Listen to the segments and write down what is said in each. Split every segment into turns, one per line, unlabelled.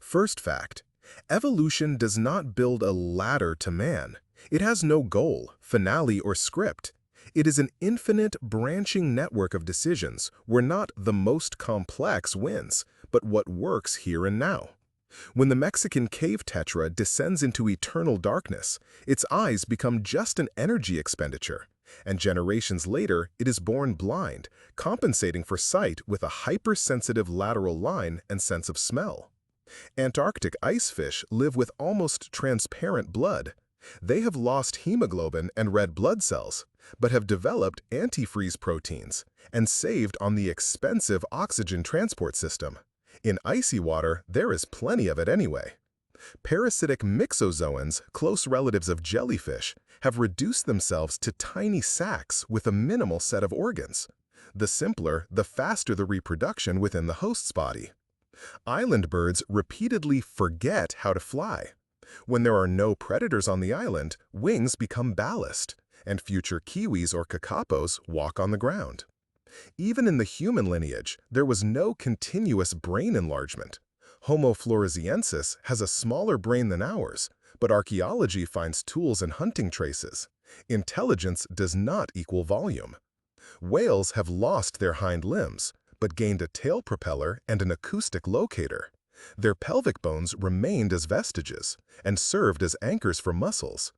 First fact, evolution does not build a ladder to man. It has no goal, finale, or script. It is an infinite branching network of decisions where not the most complex wins, but what works here and now. When the Mexican cave tetra descends into eternal darkness, its eyes become just an energy expenditure, and generations later it is born blind, compensating for sight with a hypersensitive lateral line and sense of smell. Antarctic icefish live with almost transparent blood. They have lost hemoglobin and red blood cells, but have developed antifreeze proteins and saved on the expensive oxygen transport system. In icy water, there is plenty of it anyway. Parasitic mixozoans, close relatives of jellyfish, have reduced themselves to tiny sacs with a minimal set of organs. The simpler, the faster the reproduction within the host's body. Island birds repeatedly forget how to fly. When there are no predators on the island, wings become ballast, and future kiwis or kakapos walk on the ground. Even in the human lineage, there was no continuous brain enlargement. Homo floresiensis has a smaller brain than ours, but archaeology finds tools and hunting traces. Intelligence does not equal volume. Whales have lost their hind limbs, but gained a tail propeller and an acoustic locator. Their pelvic bones remained as vestiges and served as anchors for muscles.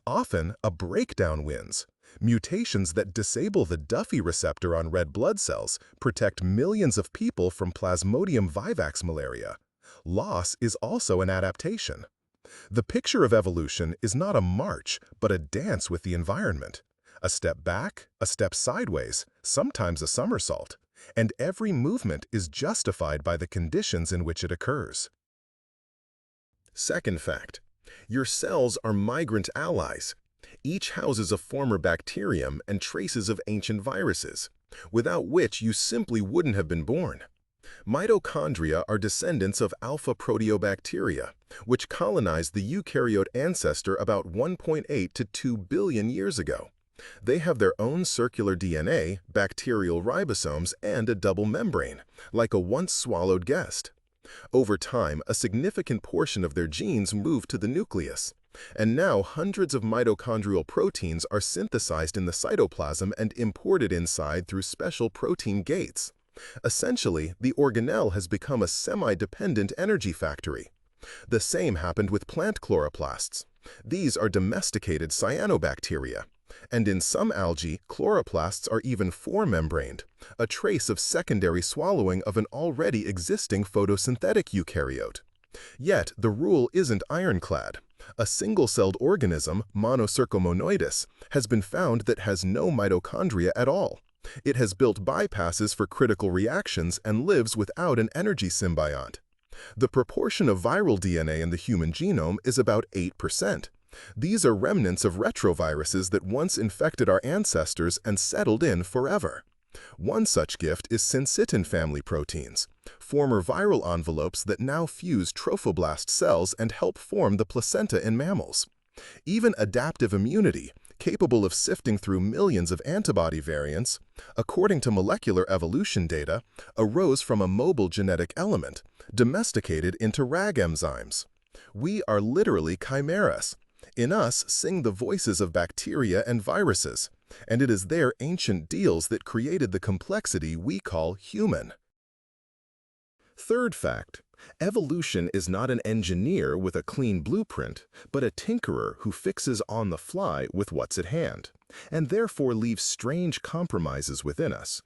Often, a breakdown wins. Mutations that disable the Duffy receptor on red blood cells protect millions of people from Plasmodium vivax malaria. Loss is also an adaptation. The picture of evolution is not a march, but a dance with the environment. A step back, a step sideways, sometimes a somersault, and every movement is justified by the conditions in which it occurs. Second fact, your cells are migrant allies. Each houses a former bacterium and traces of ancient viruses, without which you simply wouldn't have been born. Mitochondria are descendants of alpha proteobacteria, which colonized the eukaryote ancestor about 1.8 to 2 billion years ago. They have their own circular DNA, bacterial ribosomes, and a double membrane, like a once-swallowed guest. Over time, a significant portion of their genes move to the nucleus, and now hundreds of mitochondrial proteins are synthesized in the cytoplasm and imported inside through special protein gates. Essentially, the organelle has become a semi-dependent energy factory. The same happened with plant chloroplasts. These are domesticated cyanobacteria. And in some algae, chloroplasts are even four-membraned, a trace of secondary swallowing of an already existing photosynthetic eukaryote. Yet, the rule isn't ironclad. A single-celled organism, Monocercomonoidus, has been found that has no mitochondria at all. It has built bypasses for critical reactions and lives without an energy symbiont. The proportion of viral DNA in the human genome is about 8%. These are remnants of retroviruses that once infected our ancestors and settled in forever. One such gift is syncytin family proteins, former viral envelopes that now fuse trophoblast cells and help form the placenta in mammals. Even adaptive immunity, capable of sifting through millions of antibody variants, according to molecular evolution data, arose from a mobile genetic element, domesticated into RAG enzymes. We are literally chimeras. In us sing the voices of bacteria and viruses, and it is their ancient deals that created the complexity we call human. Third fact, evolution is not an engineer with a clean blueprint, but a tinkerer who fixes on the fly with what's at hand, and therefore leaves strange compromises within us.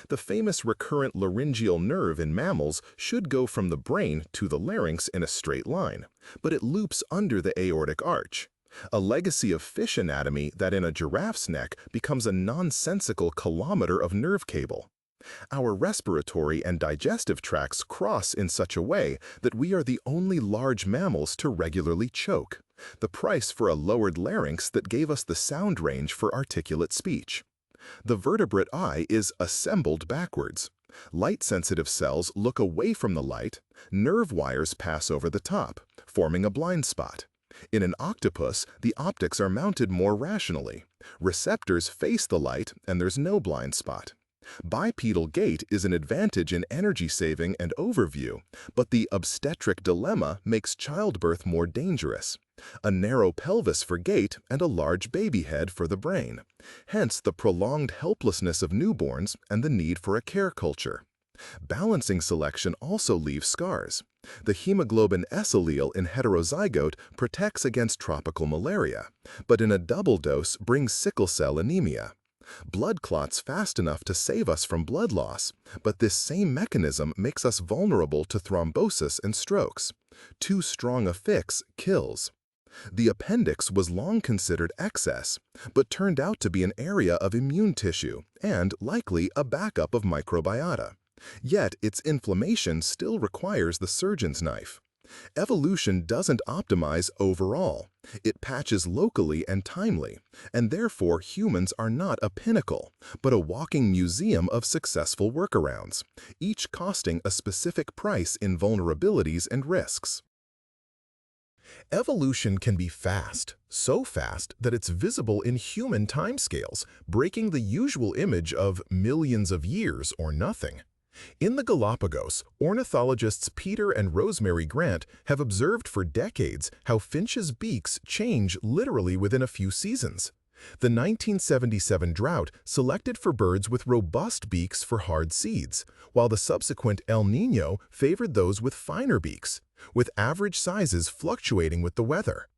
The famous recurrent laryngeal nerve in mammals should go from the brain to the larynx in a straight line, but it loops under the aortic arch. A legacy of fish anatomy that in a giraffe's neck becomes a nonsensical kilometer of nerve cable. Our respiratory and digestive tracts cross in such a way that we are the only large mammals to regularly choke, the price for a lowered larynx that gave us the sound range for articulate speech. The vertebrate eye is assembled backwards. Light-sensitive cells look away from the light, nerve wires pass over the top, forming a blind spot. In an octopus, the optics are mounted more rationally. Receptors face the light and there's no blind spot. Bipedal gait is an advantage in energy saving and overview, but the obstetric dilemma makes childbirth more dangerous. A narrow pelvis for gait and a large baby head for the brain. Hence the prolonged helplessness of newborns and the need for a care culture. Balancing selection also leaves scars. The hemoglobin S allele in heterozygote protects against tropical malaria, but in a double dose brings sickle cell anemia. Blood clots fast enough to save us from blood loss, but this same mechanism makes us vulnerable to thrombosis and strokes. Too strong a fix kills. The appendix was long considered excess, but turned out to be an area of immune tissue and, likely, a backup of microbiota. Yet its inflammation still requires the surgeon's knife. Evolution doesn't optimize overall. It patches locally and timely, and therefore humans are not a pinnacle, but a walking museum of successful workarounds, each costing a specific price in vulnerabilities and risks. Evolution can be fast, so fast that it's visible in human timescales, breaking the usual image of millions of years or nothing. In the Galapagos, ornithologists Peter and Rosemary Grant have observed for decades how finches' beaks change literally within a few seasons. The 1977 drought selected for birds with robust beaks for hard seeds, while the subsequent El Niño favored those with finer beaks, with average sizes fluctuating with the weather.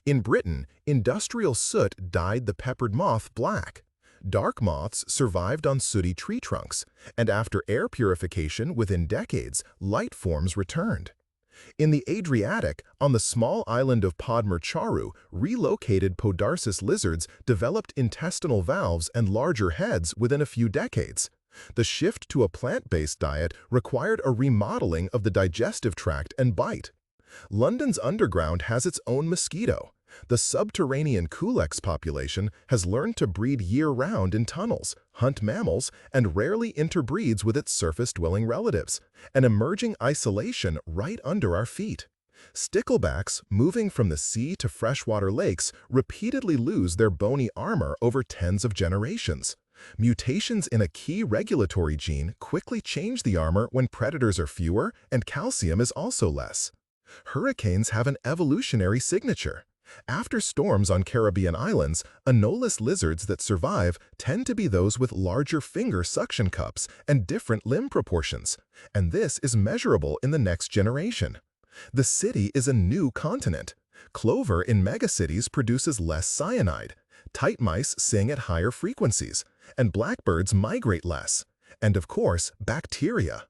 In Britain, industrial soot dyed the peppered moth black. Dark moths survived on sooty tree trunks, and after air purification within decades, light forms returned. In the Adriatic, on the small island of Podmorcharu, relocated Podarcis lizards developed intestinal valves and larger heads within a few decades. The shift to a plant-based diet required a remodeling of the digestive tract and bite. London's underground has its own mosquito. The subterranean culex population has learned to breed year-round in tunnels, hunt mammals, and rarely interbreeds with its surface-dwelling relatives, an emerging isolation right under our feet. Sticklebacks, moving from the sea to freshwater lakes, repeatedly lose their bony armor over tens of generations. Mutations in a key regulatory gene quickly change the armor when predators are fewer and calcium is also less. Hurricanes have an evolutionary signature. After storms on Caribbean islands, anolis lizards that survive tend to be those with larger finger suction cups and different limb proportions, and this is measurable in the next generation. The city is a new continent. Clover in megacities produces less cyanide. Titmice sing at higher frequencies, and blackbirds migrate less. And of course, bacteria.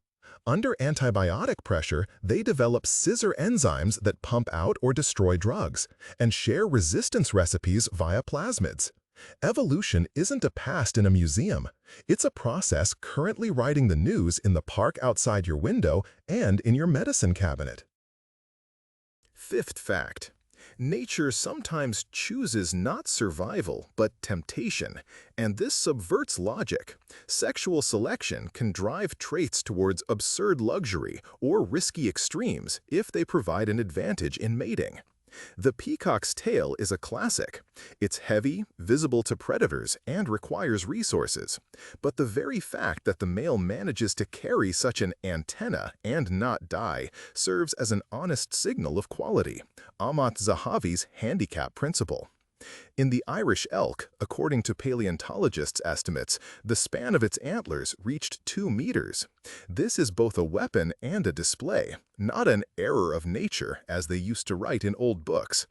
Under antibiotic pressure, they develop scissor enzymes that pump out or destroy drugs, and share resistance recipes via plasmids. Evolution isn't a past in a museum. It's a process currently writing the news in the park outside your window and in your medicine cabinet. Fifth fact. Nature sometimes chooses not survival, but temptation, and this subverts logic. Sexual selection can drive traits towards absurd luxury or risky extremes if they provide an advantage in mating. The peacock's tail is a classic. It's heavy, visible to predators, and requires resources. But the very fact that the male manages to carry such an antenna and not die serves as an honest signal of quality, Amat Zahavi's handicap principle. In the Irish elk, according to paleontologists' estimates, the span of its antlers reached 2 meters. This is both a weapon and a display, not an error of nature, as they used to write in old books.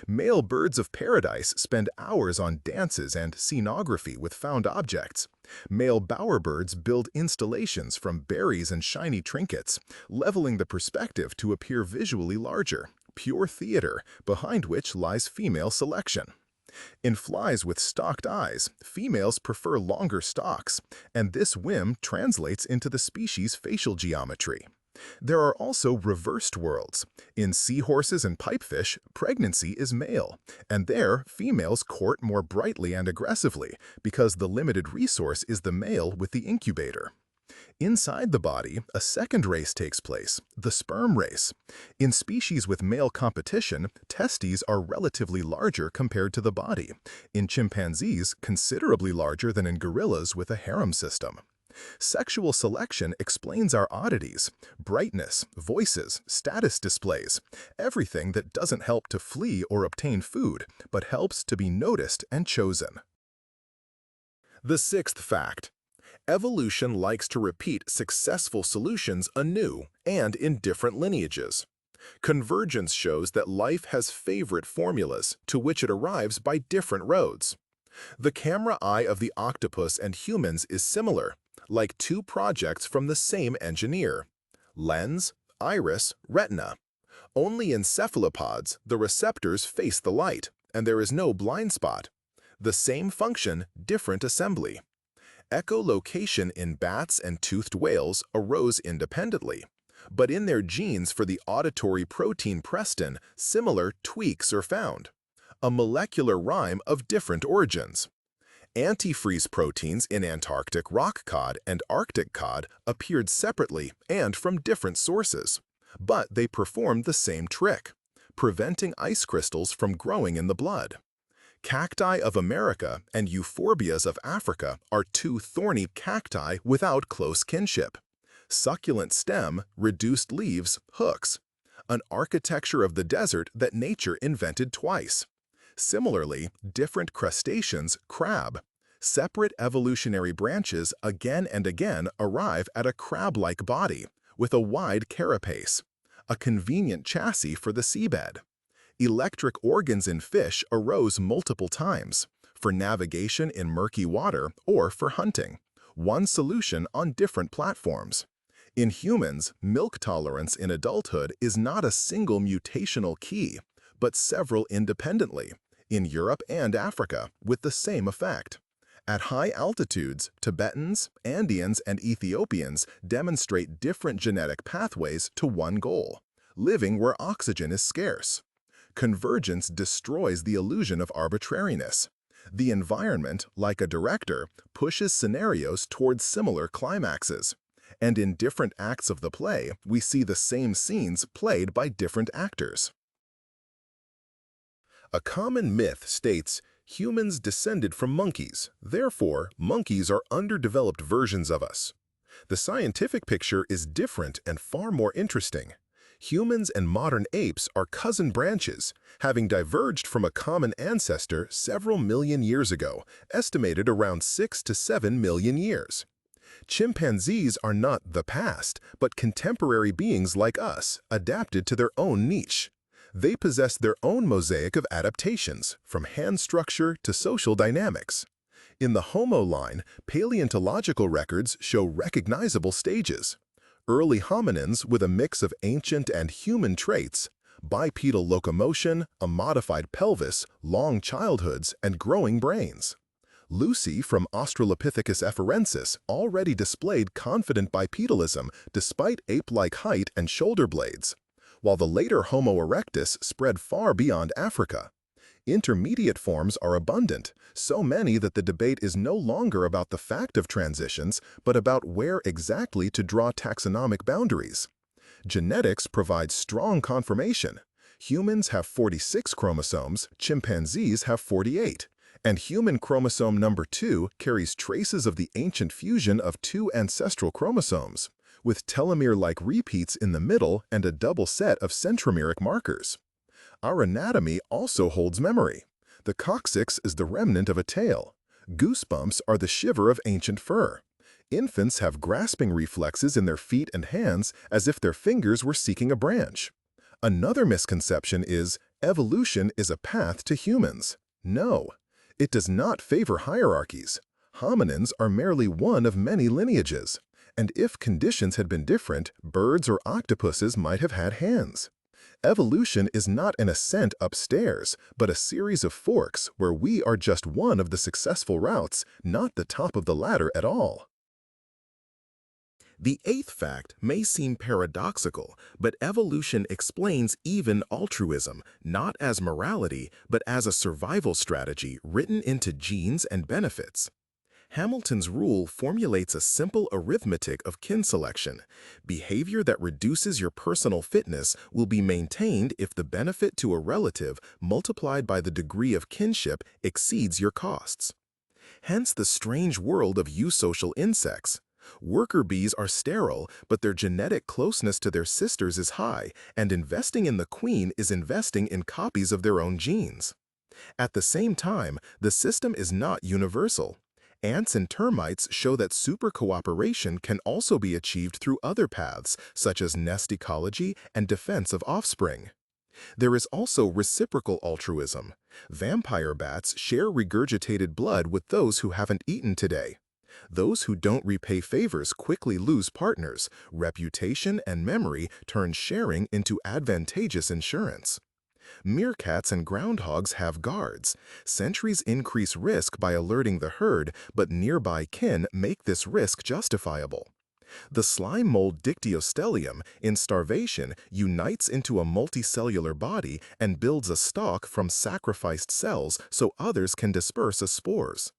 Male birds of paradise spend hours on dances and scenography with found objects. Male bowerbirds build installations from berries and shiny trinkets, leveling the perspective to appear visually larger. Pure theater, behind which lies female selection. In flies with stalked eyes, females prefer longer stalks, and this whim translates into the species' facial geometry. There are also reversed worlds. In seahorses and pipefish, pregnancy is male, and there females court more brightly and aggressively because the limited resource is the male with the incubator. Inside the body, a second race takes place, the sperm race. In species with male competition, testes are relatively larger compared to the body. In chimpanzees, considerably larger than in gorillas with a harem system. Sexual selection explains our oddities, brightness, voices, status displays, everything that doesn't help to flee or obtain food, but helps to be noticed and chosen. The sixth fact: evolution likes to repeat successful solutions anew and in different lineages. Convergence shows that life has favorite formulas to which it arrives by different roads. The camera eye of the octopus and humans is similar, like two projects from the same engineer: lens, iris, retina. Only in cephalopods, the receptors face the light, and there is no blind spot. The same function, different assembly. Echolocation in bats and toothed whales arose independently, but in their genes for the auditory protein prestin, similar tweaks are found. A molecular rhyme of different origins. Antifreeze proteins in Antarctic rock cod and Arctic cod appeared separately and from different sources, but they performed the same trick, preventing ice crystals from growing in the blood. Cacti of America and euphorbias of Africa are two thorny cacti without close kinship. Succulent stem, reduced leaves, hooks. An architecture of the desert that nature invented twice. Similarly, different crustaceans, crab. Separate evolutionary branches again and again arrive at a crab-like body with a wide carapace, a convenient chassis for the seabed. Electric organs in fish arose multiple times, for navigation in murky water or for hunting, one solution on different platforms. In humans, milk tolerance in adulthood is not a single mutational key, but several independently, in Europe and Africa, with the same effect. At high altitudes, Tibetans, Andeans, and Ethiopians demonstrate different genetic pathways to one goal: living where oxygen is scarce. Convergence destroys the illusion of arbitrariness. The environment, like a director, pushes scenarios towards similar climaxes. And in different acts of the play, we see the same scenes played by different actors. A common myth states, humans descended from monkeys, therefore monkeys are underdeveloped versions of us. The scientific picture is different and far more interesting. Humans and modern apes are cousin branches, having diverged from a common ancestor several million years ago, estimated around 6 to 7 million years. Chimpanzees are not the past, but contemporary beings like us, adapted to their own niche. They possess their own mosaic of adaptations, from hand structure to social dynamics. In the Homo line, paleontological records show recognizable stages. Early hominins with a mix of ancient and human traits, bipedal locomotion, a modified pelvis, long childhoods, and growing brains. Lucy from Australopithecus afarensis already displayed confident bipedalism despite ape-like height and shoulder blades, while the later Homo erectus spread far beyond Africa. Intermediate forms are abundant, so many that the debate is no longer about the fact of transitions, but about where exactly to draw taxonomic boundaries. Genetics provides strong confirmation. Humans have 46 chromosomes, chimpanzees have 48, and human chromosome number 2 carries traces of the ancient fusion of two ancestral chromosomes, with telomere-like repeats in the middle and a double set of centromeric markers. Our anatomy also holds memory. The coccyx is the remnant of a tail. Goosebumps are the shiver of ancient fur. Infants have grasping reflexes in their feet and hands as if their fingers were seeking a branch. Another misconception is evolution is a path to humans. No, it does not favor hierarchies. Hominins are merely one of many lineages. And if conditions had been different, birds or octopuses might have had hands. Evolution is not an ascent upstairs, but a series of forks where we are just one of the successful routes, not the top of the ladder at all. The eighth fact may seem paradoxical, but evolution explains even altruism, not as morality, but as a survival strategy written into genes and benefits. Hamilton's rule formulates a simple arithmetic of kin selection. Behavior that reduces your personal fitness will be maintained if the benefit to a relative multiplied by the degree of kinship exceeds your costs. Hence the strange world of eusocial insects. Worker bees are sterile, but their genetic closeness to their sisters is high, and investing in the queen is investing in copies of their own genes. At the same time, the system is not universal. Ants and termites show that super-cooperation can also be achieved through other paths, such as nest ecology and defense of offspring. There is also reciprocal altruism. Vampire bats share regurgitated blood with those who haven't eaten today. Those who don't repay favors quickly lose partners. Reputation and memory turn sharing into advantageous insurance. Meerkats and groundhogs have guards. Sentries increase risk by alerting the herd, but nearby kin make this risk justifiable. The slime mold Dictyostelium in starvation unites into a multicellular body and builds a stalk from sacrificed cells so others can disperse as spores.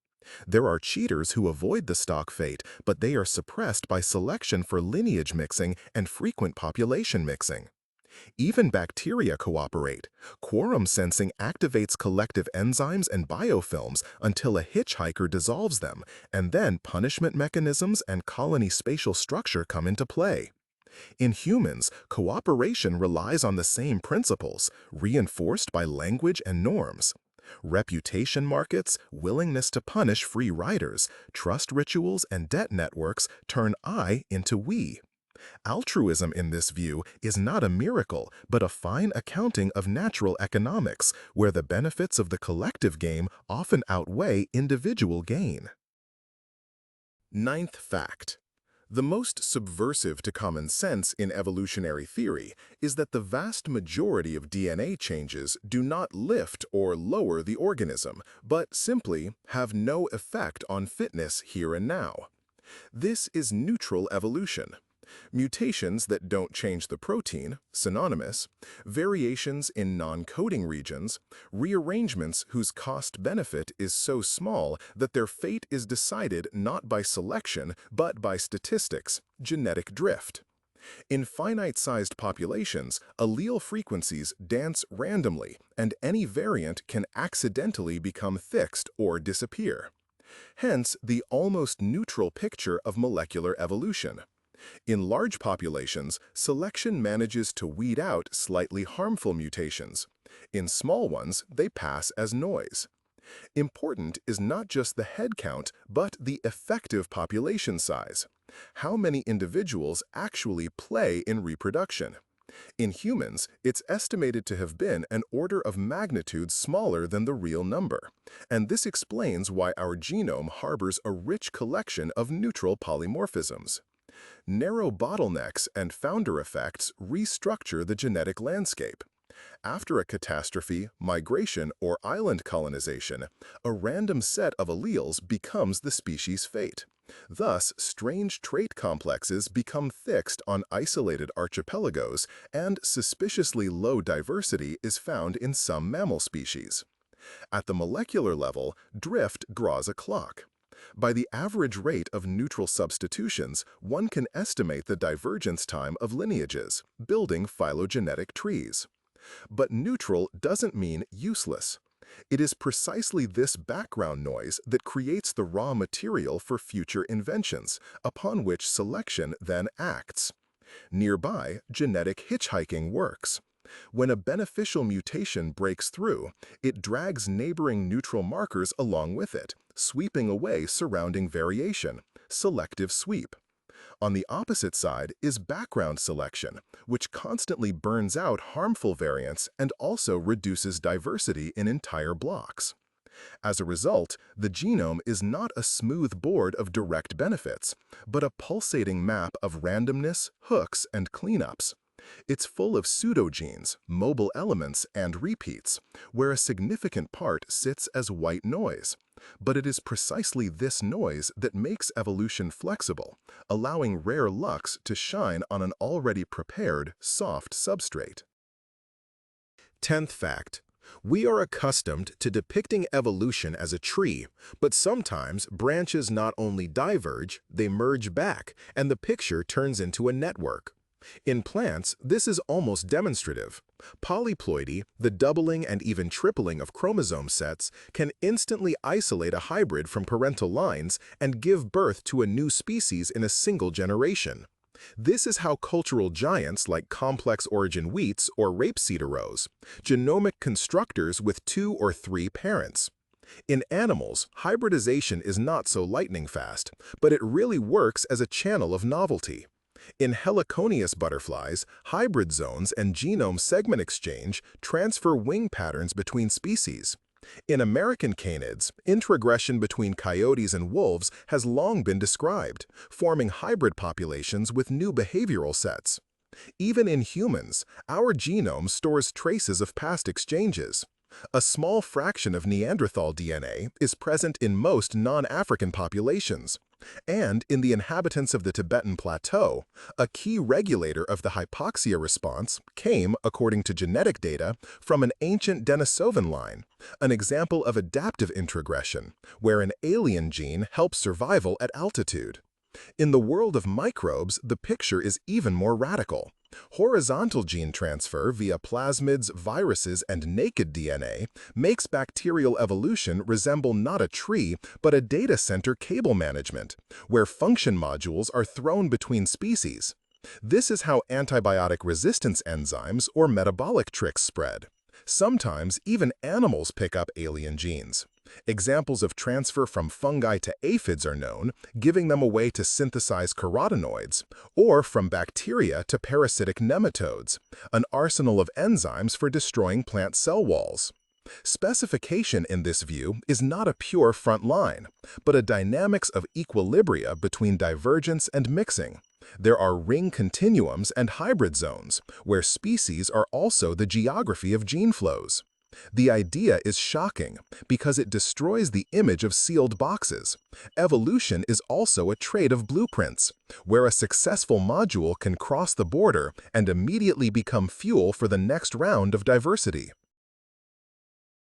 There are cheaters who avoid the stalk fate, but they are suppressed by selection for lineage mixing and frequent population mixing. Even bacteria cooperate. Quorum sensing activates collective enzymes and biofilms until a hitchhiker dissolves them, and then punishment mechanisms and colony spatial structure come into play. In humans, cooperation relies on the same principles, reinforced by language and norms. Reputation markets, willingness to punish free riders, trust rituals, and debt networks turn I into we. Altruism in this view is not a miracle, but a fine accounting of natural economics, where the benefits of the collective game often outweigh individual gain. Ninth fact. The most subversive to common sense in evolutionary theory is that the vast majority of DNA changes do not lift or lower the organism, but simply have no effect on fitness here and now. This is neutral evolution. Mutations that don't change the protein, synonymous, variations in non-coding regions, rearrangements whose cost-benefit is so small that their fate is decided not by selection but by statistics, genetic drift. In finite-sized populations, allele frequencies dance randomly, and any variant can accidentally become fixed or disappear. Hence, the almost neutral picture of molecular evolution. In large populations, selection manages to weed out slightly harmful mutations. In small ones, they pass as noise. Important is not just the head count, but the effective population size. How many individuals actually play in reproduction? In humans, it's estimated to have been an order of magnitude smaller than the real number. And this explains why our genome harbors a rich collection of neutral polymorphisms. Narrow bottlenecks and founder effects restructure the genetic landscape. After a catastrophe, migration, or island colonization, a random set of alleles becomes the species' fate. Thus, strange trait complexes become fixed on isolated archipelagos, and suspiciously low diversity is found in some mammal species. At the molecular level, drift draws a clock. By the average rate of neutral substitutions, one can estimate the divergence time of lineages, building phylogenetic trees. But neutral doesn't mean useless. It is precisely this background noise that creates the raw material for future inventions, upon which selection then acts. Nearby, genetic hitchhiking works. When a beneficial mutation breaks through, it drags neighboring neutral markers along with it, sweeping away surrounding variation, selective sweep. On the opposite side is background selection, which constantly burns out harmful variants and also reduces diversity in entire blocks. As a result, the genome is not a smooth board of direct benefits, but a pulsating map of randomness, hooks, and cleanups. It's full of pseudogenes, mobile elements, and repeats, where a significant part sits as white noise. But it is precisely this noise that makes evolution flexible, allowing rare lucks to shine on an already prepared, soft substrate. 10th fact. We are accustomed to depicting evolution as a tree, but sometimes branches not only diverge, they merge back, and the picture turns into a network. In plants, this is almost demonstrative. Polyploidy, the doubling and even tripling of chromosome sets, can instantly isolate a hybrid from parental lines and give birth to a new species in a single generation. This is how cultural giants like complex origin wheats or rapeseed arose, genomic constructors with 2 or 3 parents. In animals, hybridization is not so lightning fast, but it really works as a channel of novelty. In heliconius butterflies, hybrid zones and genome segment exchange transfer wing patterns between species. In American canids, introgression between coyotes and wolves has long been described, forming hybrid populations with new behavioral sets. Even in humans, our genome stores traces of past exchanges. A small fraction of Neanderthal DNA is present in most non-African populations. And in the inhabitants of the Tibetan Plateau, a key regulator of the hypoxia response came, according to genetic data, from an ancient Denisovan line, an example of adaptive introgression, where an alien gene helps survival at altitude. In the world of microbes, the picture is even more radical. Horizontal gene transfer via plasmids, viruses, and naked DNA makes bacterial evolution resemble not a tree, but a data center cable management, where function modules are thrown between species. This is how antibiotic resistance enzymes or metabolic tricks spread. Sometimes even animals pick up alien genes. Examples of transfer from fungi to aphids are known, giving them a way to synthesize carotenoids, or from bacteria to parasitic nematodes, an arsenal of enzymes for destroying plant cell walls. Specification in this view is not a pure front line, but a dynamics of equilibria between divergence and mixing. There are ring continuums and hybrid zones, where species are also the geography of gene flows. The idea is shocking because it destroys the image of sealed boxes. Evolution is also a trade of blueprints, where a successful module can cross the border and immediately become fuel for the next round of diversity.